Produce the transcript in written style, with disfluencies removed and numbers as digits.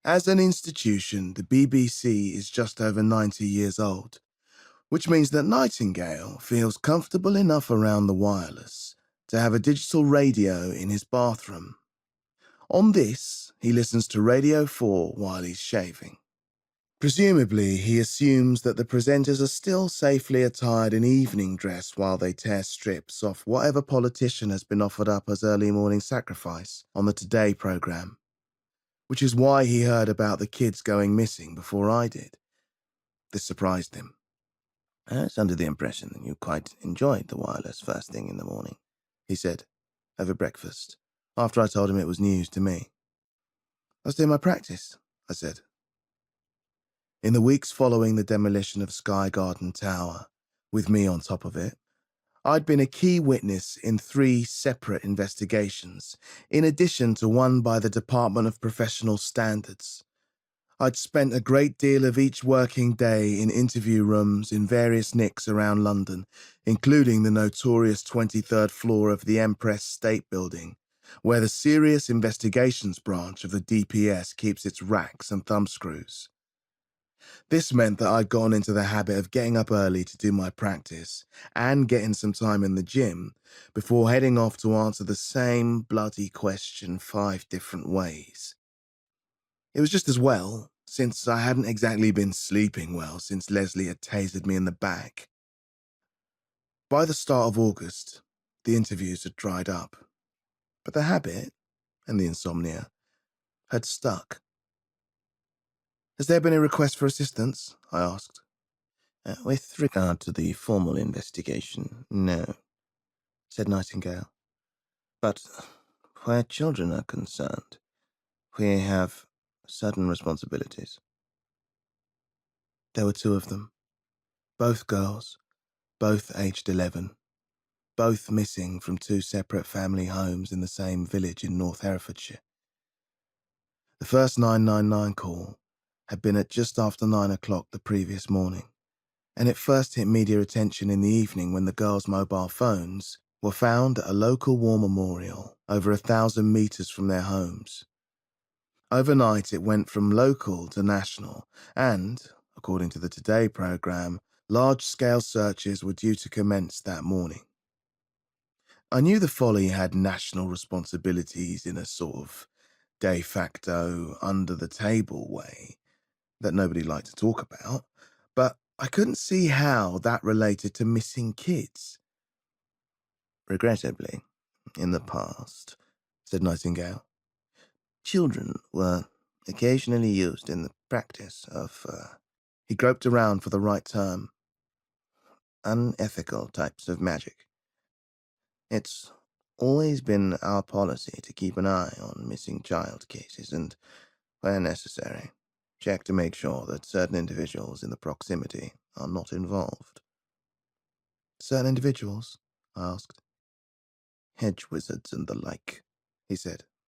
As an institution, the BBC is just over 90 years old, which means that Nightingale feels comfortable enough around the wireless to have a digital radio in his bathroom. On this, he listens to Radio 4 while he's shaving. Presumably, he assumes that the presenters are still safely attired in evening dress while they tear strips off whatever politician has been offered up as early morning sacrifice on the Today programme, which is why he heard about the kids going missing before I did. This surprised him. "I was under the impression that you quite enjoyed the wireless first thing in the morning," he said, over breakfast, after I told him it was news to me. "I was doing my practice," I said. In the weeks following the demolition of Sky Garden Tower, with me on top of it, I'd been a key witness in 3 separate investigations, in addition to one by the Department of Professional Standards. I'd spent a great deal of each working day in interview rooms in various nicks around London, including the notorious 23rd floor of the Empress State Building, where the Serious Investigations branch of the DPS keeps its racks and thumbscrews. This meant that I'd gone into the habit of getting up early to do my practice and getting some time in the gym before heading off to answer the same bloody question 5 different ways. It was just as well, since I hadn't exactly been sleeping well since Leslie had tasered me in the back. By the start of August, the interviews had dried up, but the habit, and the insomnia, had stuck. "Has there been a request for assistance?" I asked. "With regard to the formal investigation, no," said Nightingale. "But where children are concerned, we have certain responsibilities." There were 2 of them, both girls, both aged 11, both missing from 2 separate family homes in the same village in North Herefordshire. The first 999 call had been at just after 9 o'clock the previous morning, and it first hit media attention in the evening when the girls' mobile phones were found at a local war memorial over 1,000 metres from their homes. Overnight it went from local to national, and, according to the Today programme, large-scale searches were due to commence that morning. I knew the Folly had national responsibilities in a sort of de facto, under-the-table way that nobody liked to talk about, but I couldn't see how that related to missing kids. "Regrettably, in the past," said Nightingale, "children were occasionally used in the practice of," he groped around for the right term, "unethical types of magic. It's always been our policy to keep an eye on missing child cases and, where necessary, check to make sure that certain individuals in the proximity are not involved." "Certain individuals?" I asked. "Hedge wizards and the like," he said.